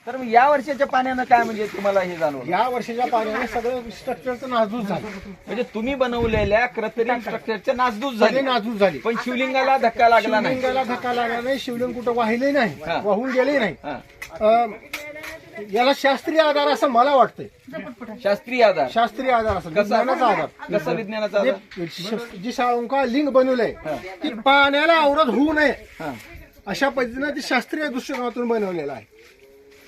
तर मग या वर्षाच्या पाण्यानं काय म्हणजे तुम्हाला हे जाणवलं? या वर्षीच्या पाण्याने सगळं स्ट्रक्चरचं नासधूस झालं, म्हणजे तुम्ही बनवलेल्या कृत्रिम स्ट्रक्चरच्या नासधूस सगळी झाली, नासधूस झाली. पण शिवलिंगाला धक्का लागला नाही. शिवलिंगाला धक्का लागला नाही, शिवलिंग कुठं वाहिले नाही, हा. वाहून गेले नाही. हा. याला शास्त्रीय आधार असं मला वाटतंय. शास्त्रीय आधार शास्त्रीय आधार असं कसा विज्ञानाचा आधार. कसा विज्ञानाचा आधार? जी साळुंका लिंग बनवलंय ती पाण्याला अवरोध होऊ नये हा. अशा पद्धतीनं ते शास्त्रीय दृष्टिकोनातून बनवलेलं आहे.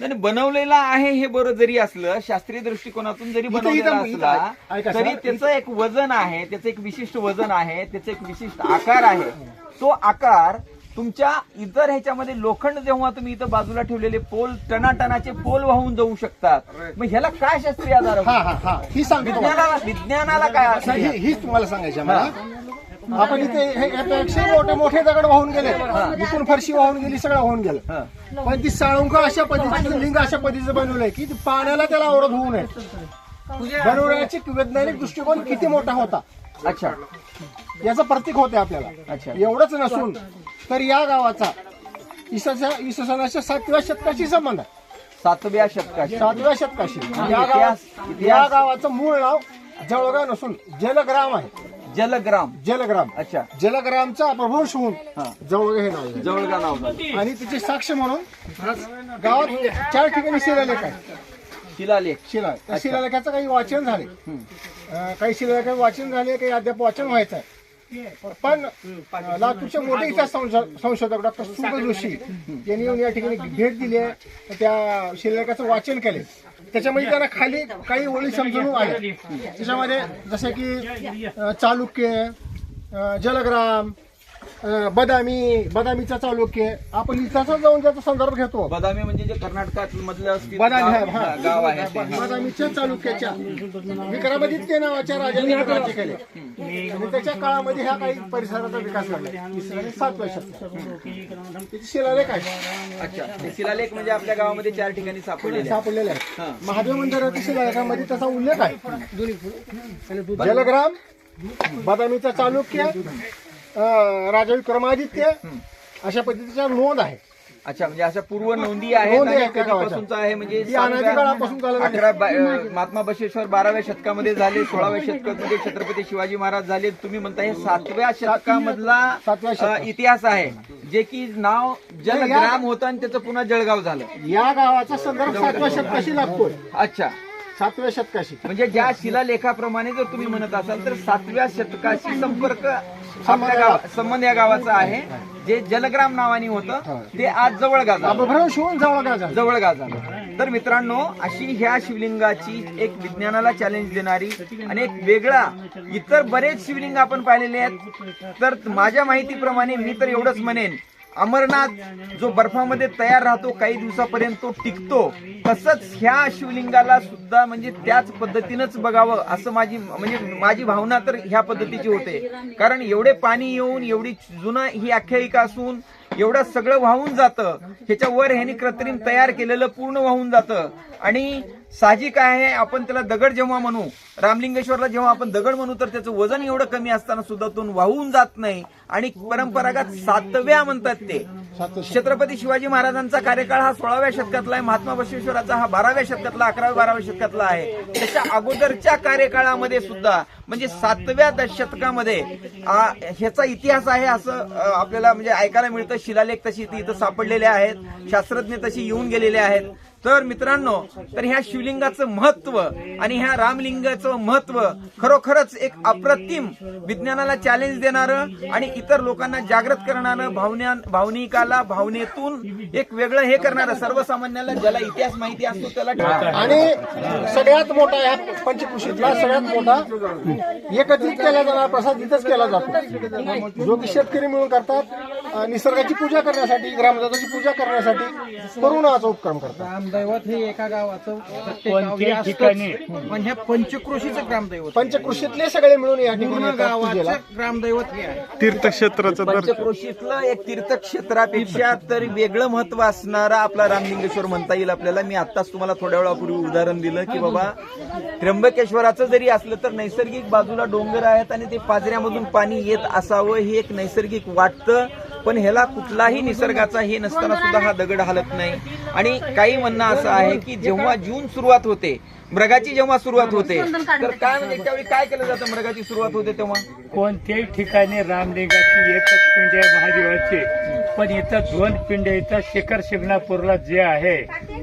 नाही, बनवलेला आहे हे बरं जरी असलं, शास्त्रीय दृष्टिकोनातून जरी बनवलेला असला ऐका तरी सर, त्याचं एक वजन आहे, त्याचं एक विशिष्ट वजन आहे, त्याचा एक विशिष्ट आकार आहे. तो आकार तुमच्या इतर ह्याच्यामध्ये लोखंड जेव्हा तुम्ही इथं बाजूला ठेवलेले पोल, टनाटनाचे पोल वाहून जाऊ शकतात, मग ह्याला काय शास्त्रीय आधार आहे? हा हा हा ही सांगतो तुम्हाला. विज्ञानाला काय सर, आधार? हीच तुम्हाला सांगायचं मला. आपण इथे यापेक्षा मोठे मोठे दगड वाहून गेले, इथून फरशी वाहून गेली, सगळं वाहून गेलं. हा. पण ती साळुंका अशा पद्धतीचं लिंग अशा पद्धतीचं बनवलंय की पाण्याला त्याला अवरोध होऊ नये. बनवण्याची वैज्ञानिक दृष्टिकोन किती मोठा होता अच्छा याचं प्रतीक होते आपल्याला. अच्छा. एवढंच नसून तर या गावाचा इसवी सनाच्या 7व्या शतकाशी संबंध आहे. 7व्या शतकाची 7व्या शतकाशी. इतिहास- या गावाचं मूळ नाव जळगाव नसून जलग्राम आहे. जलग्राम. जलग्राम. अच्छा. जलग्रामचा अपभ्रंश होऊन हा. जवळ हे नाव आहे. जवळगा नाव झालं. आणि तिचे साक्ष म्हणून आज गावात 4 ठिकाणी शिलालेख आहे. शिलालेख. त्या शिलालेखाचं काही वाचन झाले, काही शिलालेख वाचन झाले, काही अद्याप वाचन व्हायचं आहे. पण लातूरचे मोठे इतिहास संशोधक डॉक्टर सुग जोशी यांनी येऊन या ठिकाणी भेट दिली आहे, त्या शिलालेखाचं वाचन केले. त्याच्यामध्ये त्यांना खाली काही ओळी समजून आले. त्याच्यामध्ये जसे की चालुक्य, जलग्राम, बदामीचा चालुक्य. आपण इतिहासात जाऊन त्याचा संदर्भ घेतो. बदामी म्हणजे जे कर्नाटकात मधलं बदामी गाव आहे ते. हा. बदामीच्या चालुक्याच्या विक्रमादित्य नावाच्या राजाने राज्य केले आणि त्याच्या काळामध्ये ह्या काही परिसराचा विकास झाला. 7व्या शतकात त्याचे शिलालेख आहे. अच्छा, ते शिलालेख म्हणजे आपल्या गावामध्ये 4 ठिकाणी सापडलेले आहे. सापडलेले हा. आहे. महादेव मंदिराच्या शिलालेखामध्ये त्याचा उल्लेख आहे. जलग्राम, बदामीचा चालुक्य, राजा विक्रमादित्य अशा पद्धतीच्या नोंद आहे. अच्छा, म्हणजे अशा पूर्व नोंदी आहेत नोंदी आणि आहेत त्या गावाच्या. कधीपासूनचं आहे म्हणजे ती अनादी काळापासून चालत आहे. महात्मा बसवेश्वर 12व्या शतकामध्ये झाले, 16व्या शतकामध्ये छत्रपती शिवाजी महाराज झाले. तुम्ही म्हणता हे 7व्या शतकामधला 7व्या शतक. इतिहास आहे, जे की नाव जलग्राम होतं आणि त्याचं पुन्हा जळगाव झालं. या गावाचा संदर्भ 7व्या शतकाशी लागतोय. अच्छा, 7व्या शतकाशी. म्हणजे ज्या शिलालेखाप्रमाणे जर तुम्ही म्हणत असाल तर 7व्या शतकाशी संबंध या गावाचा आहे. जे जलग्राम नावाने होतं ते आज जवळगा झालं. अपभ्रंश होऊन जवळगा झाला. जवळगा झालं. तर मित्रांनो, अशी ह्या शिवलिंगाची एक विज्ञानाला चॅलेंज देणारी आणि एक वेगळा, इतर बरेच शिवलिंग आपण पाहिलेले आहेत. तर माझ्या माहितीप्रमाणे मी तर एवढंच म्हणेन, अमरनाथ जो बर्फामध्ये तयार राहतो काही दिवसापर्यंत तो टिकतो, तसंच ह्या शिवलिंगाला सुद्धा म्हणजे त्याच पद्धतीनंच बघावं असं माझी भावना तर ह्या पद्धतीची होते. कारण एवढे पाणी येऊन, एवढी जुनं ही आख्यायिका असून एवढं सगळं वाहून जातं, ह्याच्यावर ह्यांनी कृत्रिम तयार केलेलं पूर्ण वाहून जातं. आणि साहजिक आहे, आपण त्याला दगड जेव्हा म्हणू, रामलिंगेश्वरला जेव्हा आपण दगड म्हणू तर त्याचं वजन एवढं कमी असताना सुद्धा तो वाहून जात नाही. आणि परंपरागत 7व्या म्हणतात ते. छत्रपती शिवाजी महाराजांचा कार्यकाळ हा 16व्या शतकातला आहे, महात्मा बसवेश्वराचा हा 12व्या शतकातला, 11व्या-12व्या शतकातला आहे. त्याच्या अगोदरच्या कार्यकाळामध्ये सुद्धा म्हणजे 7व्या शतकामध्ये ह्याचा इतिहास आहे असं आपल्याला म्हणजे ऐकायला मिळतं. शिलालेख तशी इथं सापडलेले आहेत, शास्त्रज्ञ तशी येऊन गेलेले आहेत. तर मित्रांनो, तर ह्या शिवलिंगाचं महत्व आणि ह्या रामलिंगाचं महत्व खरोखरच एक अप्रतिम, विज्ञानाला चॅलेंज देणारं आणि इतर लोकांना जागृत करणारं, भावनिकाला भावनेतून एक वेगळं हे करणारं, सर्वसामान्याला ज्याला इतिहास माहिती असतो त्याला. आणि सगळ्यात मोठा या पंचकृषीतला सगळ्यात मोठा एकत्रित केला जाणारा प्रसाद इथंच केला जातो, जो की शेतकरी मिळून करतात. निसर्गाची पूजा करण्यासाठी, ग्रामदेवताची पूजा करण्यासाठी करुणाचा उपक्रम करतात. ग्रामदैवत हे एका गावाचं प्रत्येक ठिकाणी, पण ह्या पंचकृषीचं ग्रामदैवत, पंचकृषीतले सगळे मिळून या ठिकाणी येतात पूजेला. गावाचं ग्रामदैवत हे आहे. तीर्थक्षेत्राचं पंचक्रोशीतलं एक तीर्थक्षेत्रापेक्षा तर वेगळं महत्व असणारा आपला रामलिंगेश्वर म्हणता येईल आपल्याला. मी आत्ताच तुम्हाला थोड्या वेळापूर्वी उदाहरण दिलं की बाबा, त्र्यंबकेश्वराचं जरी असलं तर नैसर्गिक बाजूला डोंगर आहेत आणि ते पाझऱ्यामधून पाणी येत असावं हे एक नैसर्गिक वाटतं. पण ह्याला कुठलाही निसर्गाचा हे नसताना सुद्धा हा दगड हलत नाही. आणि काही म्हणणं असं आहे की जेव्हा जून सुरुवात होते, मृगाची जेव्हा सुरुवात होते, तर काय म्हणजे त्यावेळी काय केलं जातं? मृगाची सुरुवात होते तेव्हा कोणत्याही ठिकाणी रामलिंगाची एकच पिंड आहे महादेवाची, पण इथं 2 पिंड इथं शिखर शिंगणापूरला जे आहे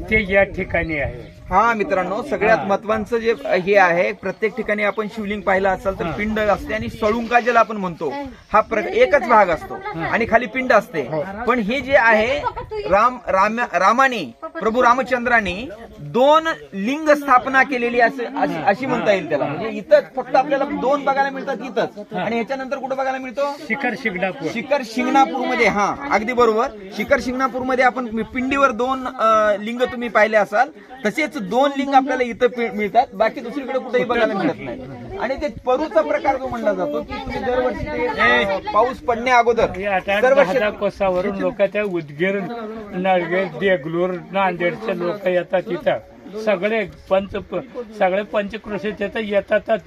ते या ठिकाणी आहे. हा मित्रांनो, सगळ्यात महत्वाचं जे हे आहे, प्रत्येक ठिकाणी आपण शिवलिंग पाहिलं असाल तर पिंड असते आणि सळुंका ज्याला आपण म्हणतो हा एकच भाग असतो आणि खाली पिंड असते. पण हे जे आहे रामाने, प्रभू रामचंद्राने 2 लिंग स्थापना केलेली अशी म्हणता येईल त्याला. म्हणजे इथंच फक्त आपल्याला 2 बघायला मिळतात इथंच, आणि ह्याच्यानंतर कुठं बघायला मिळतो? शिखर शिंगणापूर. शिखर शिंगणापूरमध्ये. हा, अगदी बरोबर. शिखर शिंगणापूरमध्ये आपण पिंडीवर 2 लिंग तुम्ही पाहिले असाल, तसेच 2 लिंग आपल्याला इथं मिळतात, बाकी दुसरीकडे कुठेही बघायला मिळत नाही. आणि ते परूचा प्रकार जो म्हणला जातो की तुम्ही दरवर्षी ते पाऊस पडण्या अगोदर दरवर्षी कोसावरून लोक त्या उदगीर, नळगीर, देगलूर, नांदेडचे लोक येतात तिथं. सगळे पंचक्रोशी तिथं येतातच,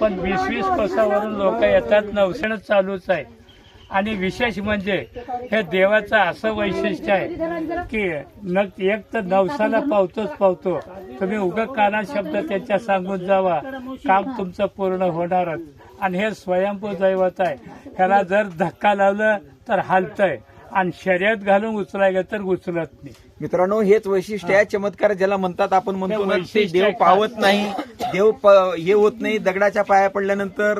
पण 20-20 कोसावरून लोक येतात. नवसण चालूच आहे. आणि विशेष म्हणजे हे देवाचं असं वैशिष्ट्य आहे की एक तर नवसाला पावतो. तुम्ही उगा काना शब्द त्याच्या सांगून जावा, काम तुमचं पूर्ण होणारच. आणि हे स्वयंभू दैवत आहे. ह्याला जर धक्का लावलं तर हालतंय, आणि शर्यत घालून उचलायला तर उचलत नाही. मित्रांनो, हेच वैशिष्ट्य आहे, चमत्कार ज्याला म्हणतात. आपण म्हणतो ना, ते देव पावत नाही, देव हे होत नाही, दगडाच्या पाया पडल्यानंतर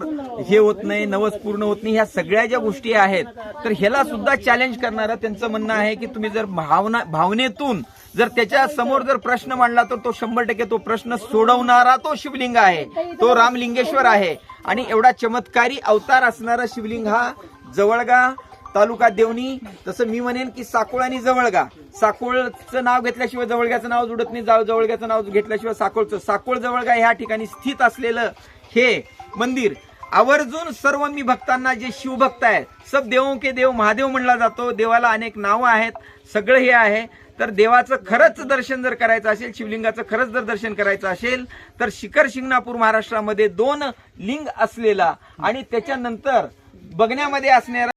हे होत नाही, नवस पूर्ण होत नाही. ह्या सगळ्या ज्या गोष्टी आहेत, तर ह्याला सुद्धा चॅलेंज करणारं त्यांचं म्हणणं आहे की तुम्ही जर भावनेतून जर त्याच्या समोर जर प्रश्न मांडला तर तो 100% तो प्रश्न सोडवणारा तो शिवलिंग आहे, तो रामलिंगेश्वर आहे. आणि एवढा चमत्कारी अवतार असणारा शिवलिंग हा जवळगा तालुका देवणी, तसं मी म्हणेन की साकोळ आणि जवळगा. साकोळचं नाव घेतल्याशिवाय जवळग्याचं नाव जुडत नाही, जवळग्याचं नाव घेतल्याशिवाय साकोळ जवळगा ह्या ठिकाणी स्थित असलेलं हे मंदिर आवर्जून सर्व मी भक्तांना, जे शिवभक्त आहेत, सब देवों के देव महादेव म्हणला जातो. देवाला अनेक नावं आहेत, सगळं हे आहे. तर देवाचं खरंच दर्शन जर करायचं असेल, शिवलिंगाचं खरंच जर दर्शन करायचं असेल, तर शिखर शिंगणापूर महाराष्ट्रामध्ये 2 लिंग असलेला आणि त्याच्यानंतर बघण्यामध्ये असणारा